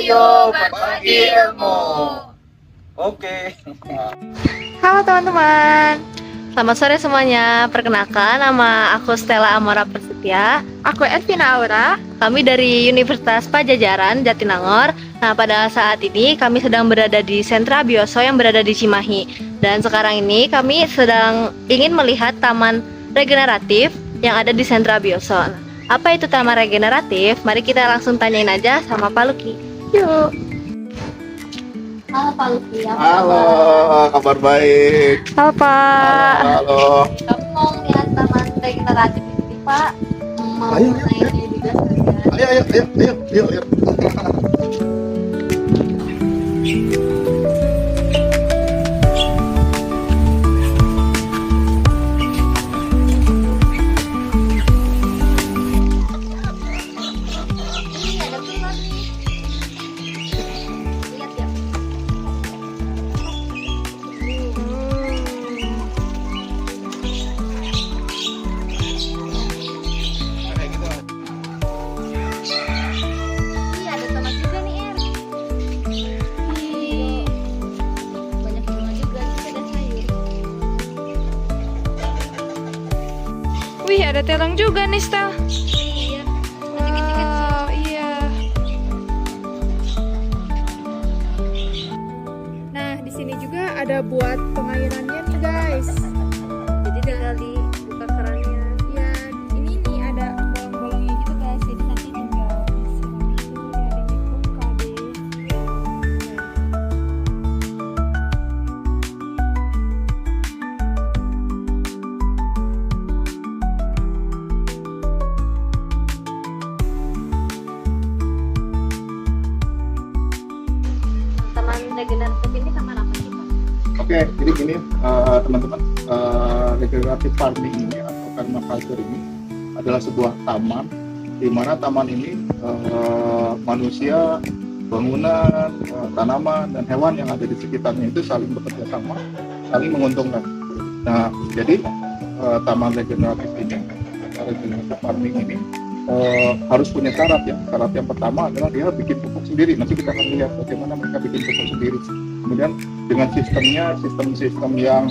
Ayo berbagi ilmu. Oke. Halo teman-teman, selamat sore semuanya. Perkenalkan, nama aku Stella Amora Prasetya. Aku Edvina Aura. Kami dari Universitas Padjadjaran Jatinangor. Nah, pada saat ini kami sedang berada di Sentra Bioso yang berada di Cimahi. Dan sekarang ini kami sedang ingin melihat taman regeneratif yang ada di Sentra Bioso. Nah, apa itu taman regeneratif? Mari kita langsung tanyain aja sama Pak Luki. Yuk. Halo Pak Luki. Halo, kabar baik. Halo Pak. Halo. Kamu mau lihat taman regeneratif ini Pak? Mau Ayo, nanya juga sekalian. Ayo. Ini ada tulang nih. Lihat ya. Iya, ada tomat juga nih, Er. Ih, banyak bunga juga, juga ada sayur. Wih, ada terong juga nih, Stel. Iya, sedikit-sedikit. Wow, iya. Nah, di sini juga ada buat pengairannya nih, guys. Jadi tinggal dibuka kerannya. Ya, ini nih ada bolong-bolongnya gitu, guys. Jadi nanti tinggal disiram itu ya, dibuka deh. Taman regeneratif ini taman apa sih, Pak? Oke, jadi gini teman-teman, regenerative farming ini atau permaculture ini adalah sebuah taman di mana taman ini manusia, bangunan, tanaman dan hewan yang ada di sekitarnya itu saling bekerja sama, saling menguntungkan. Nah, jadi taman regeneratif ini, regenerative farming ini harus punya syarat ya. Syarat yang pertama adalah dia bikin pupuk sendiri. Nanti kita akan lihat bagaimana mereka bikin pupuk sendiri. Kemudian dengan sistem yang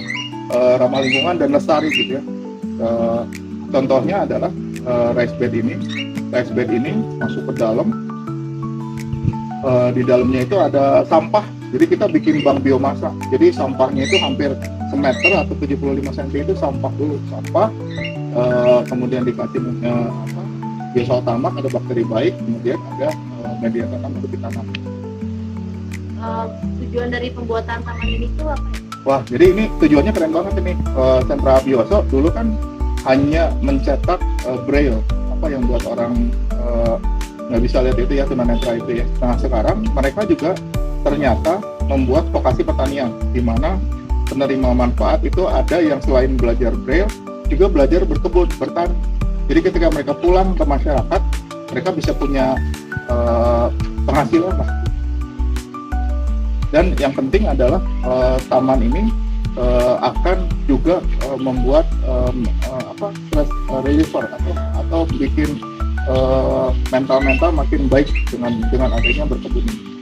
ramah lingkungan dan lestari gitu ya. Contohnya adalah rice bed ini. Rice bed ini masuk ke dalam. Di dalamnya itu ada sampah. Jadi kita bikin bank biomasa. Jadi sampahnya itu hampir semeter atau 75 cm itu sampah dulu. Sampah. Kemudian dikasih biasa tamak, ada bakteri baik, kemudian ada media tanam untuk ditanam. Tujuan dari pembuatan taman ini tuh apa ya? Wah, jadi ini tujuannya keren banget ini. Sentra Bioso dulu kan hanya mencetak braille, apa yang buat orang nggak bisa lihat itu ya, tunanetra itu ya. Nah, sekarang mereka juga ternyata membuat vokasi pertanian, di mana penerima manfaat itu ada yang selain belajar braille, juga belajar berkebun, bertani. Jadi ketika mereka pulang ke masyarakat, mereka bisa punya penghasilan lah. Dan yang penting adalah taman ini akan juga membuat stress reliever atau bikin mental makin baik dengan adanya berkebun ini.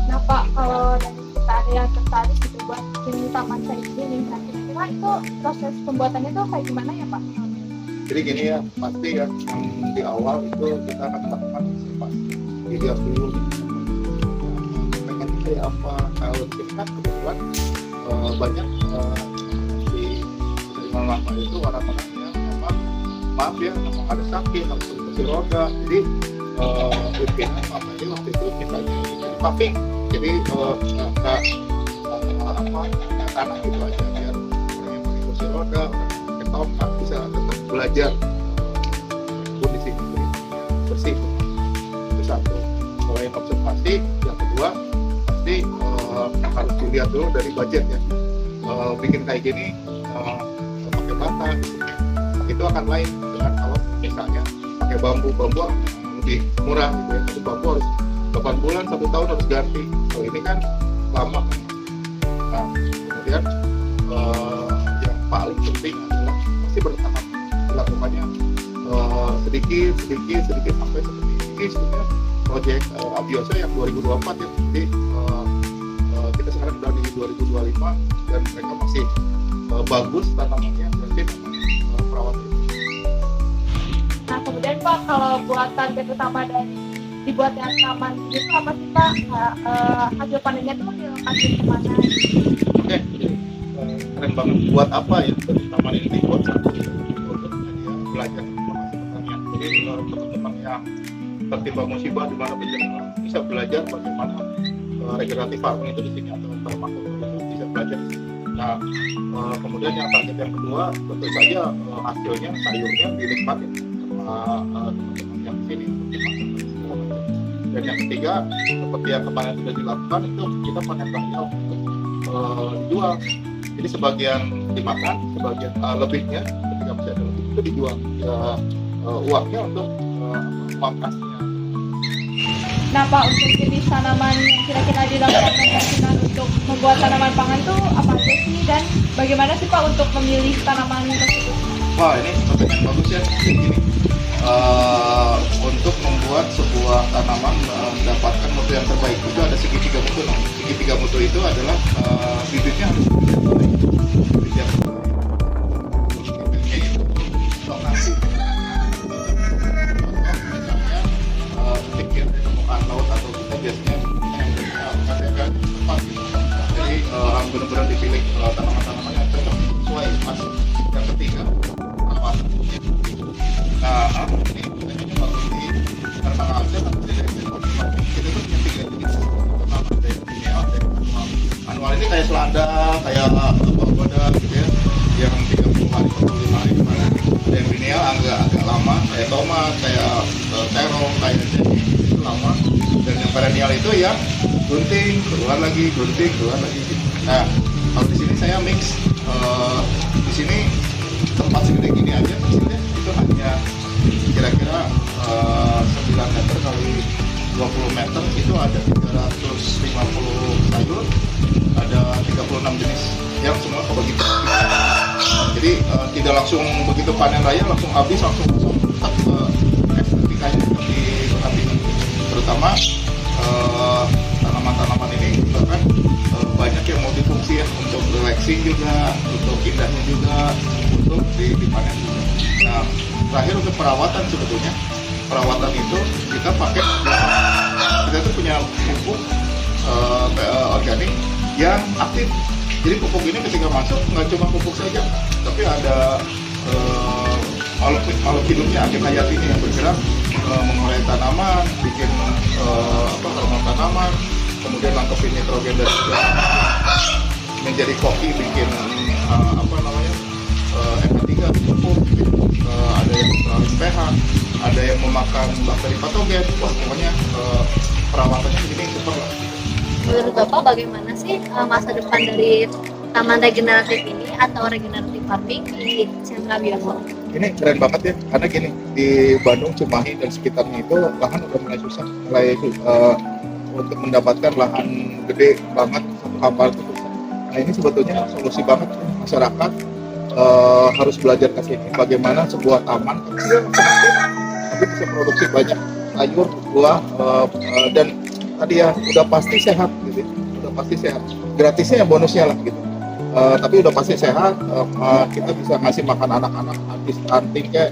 Nah, Pak, kalau dari kita ada yang tertarik gitu buat bikin taman kayak gini, nah kira-kira itu proses pembuatannya tuh kayak gimana ya, Pak? Jadi gini ya, pasti ya yang di awal itu kita akan melakukan observasi, dilihat dulu pengen kayak apa. Kalau di sini kan kebetulan banyak di penerima manfaat itu orang-orang yang memang memang ada sakit, harus kursi roda. Jadi pimpinan ini waktu itu kita paving, jadi nggak tanah gitu aja, biar orang yang pakai kursi roda, pakai tongkat bisa tetap belajar pun di sini bersih. Itu satu. Kalau yang observasi, yang kedua pasti harus dilihat dulu dari budget ya. Bikin kayak gini pakai bata itu akan lain dengan kalau misalnya pakai bambu lebih murah gitu ya. Satu bambu harus 8 bulan, 1 tahun harus ganti. Kalau ini kan lama. Nah, kemudian yang paling penting adalah pasti bertahap dilakukannya sedikit sampai seperti ini. Sebenarnya proyek Abioso yang 2024 ya. Jadi kita sekarang udah di 2025 dan mereka masih bagus tanamannya, berarti perawatan. Nah kemudian Pak, kalau buatan terutama dari dibuatnya taman itu apa sih Pak? Hasil panennya itu dihasil kemana? Oke, jadi keren banget. Buat apa ya taman ini dibuat untuk dia belajar informasi pertanian. Jadi teman-teman yang tertimpa musibah di mana bencana bisa belajar bagaimana regeneratif farming itu di sini atau permakultur itu bisa belajar di sini. Nah, kemudian yang target yang kedua tentu saja hasilnya sayurnya dinikmatin sama teman-teman yang di sini. Dan yang ketiga seperti yang kemarin sudah dilakukan itu kita panen raya untuk dijual. Jadi sebagian dimakan, sebagian lebihnya ketika masih ada lebih itu dijual. Ya, uangnya untuk uang kasnya. Nah Pak, untuk jenis tanaman yang kira-kira dilakukan konvensional untuk membuat tanaman pangan itu apa aja sih dan bagaimana sih Pak untuk memilih tanaman tersebut? Wah, ini pertanyaan bagus ya. Jadi gini, untuk membuat sebuah tanaman mendapatkan mutu yang terbaik itu ada segitiga mutu. Nah, segitiga mutu itu adalah bibitnya harus bibit yang terbaik. Bibitnya itu lokasi. Ketika di permukaan laut atau kita biasanya yang katakan tepat gitu. Jadi harus benar-benar dipilih tanaman-tanaman yang cocok sesuai pas. Yang ketiga perawatan. Nah, ini biasanya bagus di karena aja atau di daerah kita tuh punya 3 jenis tanaman dari lineal dan manual. Manual ini kayak selada, kayak pagoda gitu ya, yang 30 hari 45 hari kemarin. Ada yang lineal agak lama, kayak tomat, kayak terong, kayak jadi itu lama. Dan yang perennial itu yang gunting keluar lagi, gunting keluar lagi. Nah, kalau di sini saya mix. Di sini tempat segede gini aja hasilnya itu hanya kira-kira 9 meter kali 20 meter itu ada 350 sayur, ada 36 jenis yang semua kebagi. Jadi tidak langsung begitu panen raya langsung habis langsung tetap estetikanya seperti perhatian. Terutama tanaman-tanaman ini bahkan banyak yang multifungsi ya, untuk relaxing juga, untuk indahnya juga, untuk dipanen juga. Nah, terakhir untuk perawatan sebetulnya, perawatan itu kita pakai, kita tuh punya pupuk organik yang aktif. Jadi pupuk ini ketika masuk nggak cuma pupuk saja, tapi ada makhluk hidupnya, agen hayati ini yang bergerak mengurai tanaman, bikin hormon tanaman, kemudian nangkepin nitrogen dan juga menjadi koki, bikin MP3 pupuk, ada yang mengurangi pH, ada yang memakan bakteri patogen. Wah, pokoknya perawatannya begini super lah. Menurut Bapak bagaimana sih masa depan dari taman regeneratif ini atau regeneratif farming di Sentra Bioso? Ini keren banget ya, karena gini, di Bandung, Cimahi dan sekitarnya itu lahan udah mulai susah, untuk mendapatkan lahan gede banget, satu hafal itu susah. Nah ini sebetulnya solusi banget, masyarakat harus belajar ke sini bagaimana sebuah taman kecil tapi bisa produksi banyak sayur, buah, dan tadi ya udah pasti sehat gitu, udah pasti sehat. Gratisnya ya bonusnya lah gitu. Tapi udah pasti sehat, kita bisa ngasih makan anak-anak, anting kayak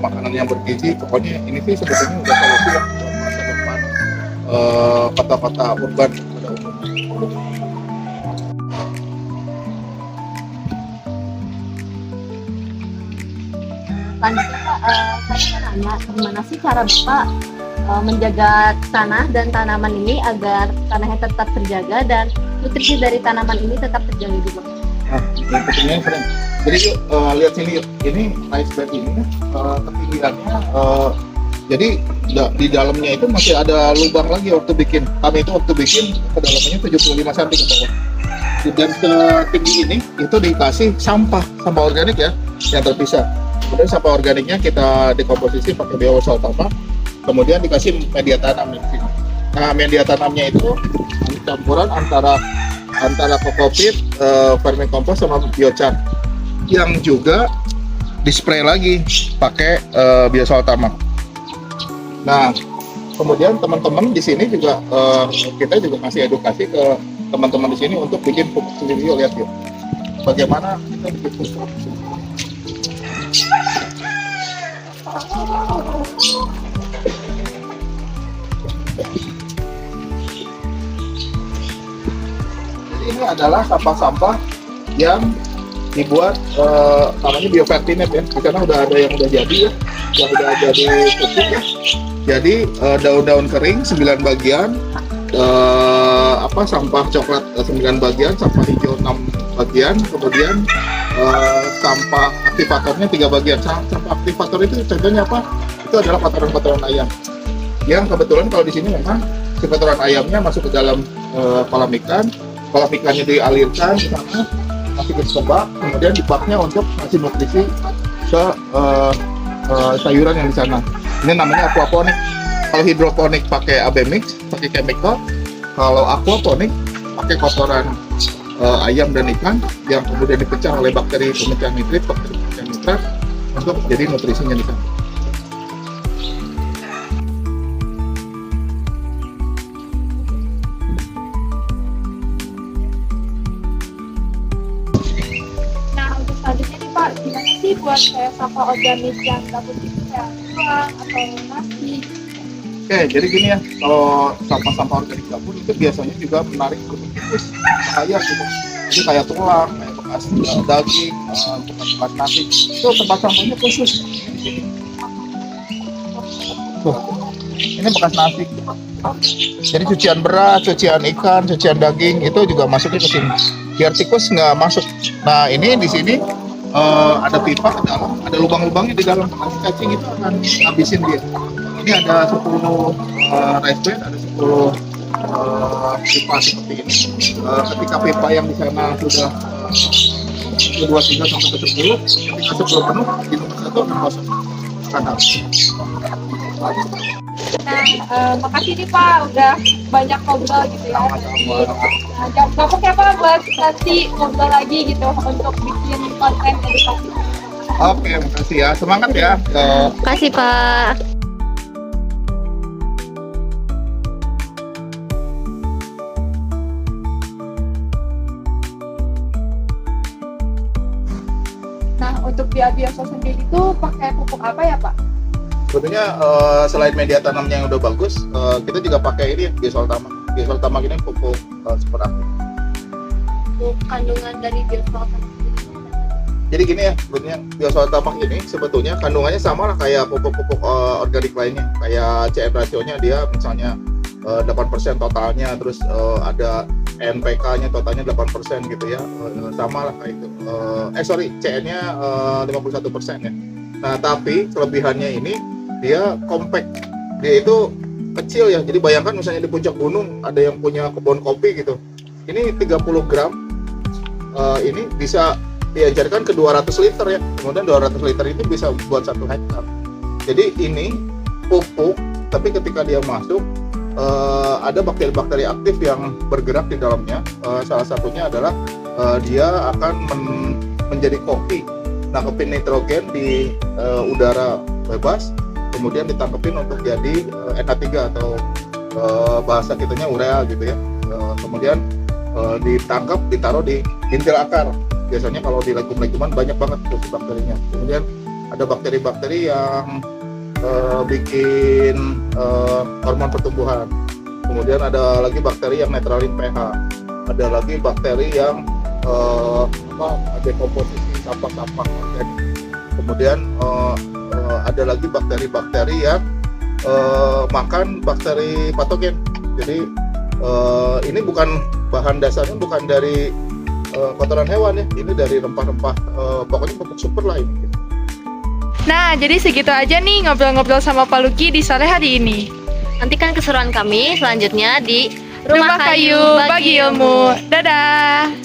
makanan yang bergizi. Pokoknya ini sih sebetulnya udah solusi ya buat masa depan kota-kota urban pada umumnya. Lanjutnya Pak, saya mau nanya gimana sih cara Bapak menjaga tanah dan tanaman ini agar tanahnya tetap terjaga dan nutrisi dari tanaman ini tetap terjaga juga. Nah, yang pentingnya keren. Jadi yuk, lihat sini yuk. Ini rice bed ini ketinggiannya jadi di dalamnya itu masih ada lubang lagi waktu bikin. Kami itu waktu bikin kedalamannya 75 cm ke bawah. Dan setinggi ini itu dikasih sampah organik ya yang terpisah. Kemudian sampah organiknya kita dekomposisi pakai biosol tanah. Kemudian dikasih media tanam di sini. Nah, media tanamnya itu campuran antara kokopit, vermicompost sama biochar. Yang juga dispray lagi pakai biosol tamak. Nah, Kemudian teman-teman di sini juga kita juga kasih edukasi ke teman-teman di sini untuk bikin pupuk sendiri. Yuk lihat yuk, bagaimana kita bikin pupuk. Jadi ini adalah sampah-sampah yang dibuat namanya biofertinet ya. Di sana udah ada yang udah jadi ya, yang udah jadi pupuk ya. Jadi daun-daun kering 9 bagian, sampah coklat 9 bagian, sampah hijau 6 bagian, kemudian sampah aktivatornya 3 bagian. Sampah aktivator itu contohnya apa? Itu adalah kotoran-kotoran ayam. Yang kebetulan kalau di sini memang si kotoran ayamnya masuk ke dalam kolam ikan. Kolam ikannya dialirkan ke sana, masih ke bak, kemudian dibaknya untuk ngasih nutrisi ke sayuran yang di sana. Ini namanya aquaponik. Kalau hidroponik pakai AB mix, pakai chemical. Kalau aquaponik pakai kotoran ayam dan ikan yang kemudian dipecah oleh bakteri pemecah nitrit, bakteri pemecah nitrat untuk jadi nutrisinya di sana. Nah, untuk selanjutnya nih Pak, gimana sih buat kayak sampah organik yang dapat kayak tulang atau nasi? Oke, jadi gini ya, kalau sampah-sampah organik dapur itu biasanya juga menarik untuk tikus, bahaya gitu. Jadi kayak tulang, kayak bekas daging, bekas nasi, itu tempat sampahnya khusus. Tuh, ini bekas nasi. Jadi cucian beras, cucian ikan, cucian daging itu juga masuknya ke sini. Biar tikus nggak masuk. Nah ini di sini ada pipa ke dalam, ada lubang-lubangnya di dalam. Nanti cacing itu akan habisin dia. Ini ada 10 rice bed, ada 10 pipa seperti ini. Ketika pipa yang di sana sudah 23 sampai ke 10, ketika 10 penuh, di nomor 1 akan kosong. Akan habis. Nah, makasih nih Pak, udah banyak ngobrol gitu ya. Nah, jangan lupa ya Pak buat nanti ngobrol lagi gitu untuk bikin konten edukasi. Oke, makasih ya. Semangat ya. Makasih Pak. Nah, untuk Biobioso sendiri itu pakai pupuk apa ya Pak? Sebetulnya selain media tanamnya yang udah bagus, kita juga pakai ini Biosoltama. Biosoltama ini pupuk super aktif. Untuk kandungan dari Biosoltama. Jadi gini ya, sebetulnya Biosoltama ini sebetulnya kandungannya sama lah kayak pupuk-pupuk organik lainnya. Kayak CN rasionya dia misalnya 8% totalnya, terus ada NPK-nya totalnya 8% gitu ya, sama lah kayak itu. CN-nya 51% ya. Nah tapi kelebihannya ini dia compact, dia itu kecil ya. Jadi bayangkan misalnya di puncak gunung ada yang punya kebun kopi gitu. Ini 30 gram ini bisa diajarkan ke 200 liter ya. Kemudian 200 liter itu bisa buat 1 hektar. Jadi ini pupuk, tapi ketika dia masuk ada bakteri-bakteri aktif yang bergerak di dalamnya. Salah satunya adalah dia akan menjadi kopi, nangkepin nitrogen di udara bebas, kemudian ditangkepin untuk jadi NH3 atau bahasa kitanya urea gitu ya. Kemudian ditangkap, ditaruh di intil akar. Biasanya kalau di legum-leguman banyak banget bakterinya. Kemudian ada bakteri-bakteri yang bikin hormon pertumbuhan. Kemudian ada lagi bakteri yang netralin pH. Ada lagi bakteri yang dekomposisi sampah-sampah organik. Kemudian ada lagi bakteri-bakteri yang makan bakteri patogen. Jadi ini bukan bahan dasarnya, bukan dari kotoran hewan ya, ini dari rempah-rempah, pokoknya pupuk super lah ini. Nah, jadi segitu aja nih ngobrol-ngobrol sama Pak Luki di sore hari ini. Nantikan keseruan kami selanjutnya di Rumah Kayu Bagi Ilmu. Dadah!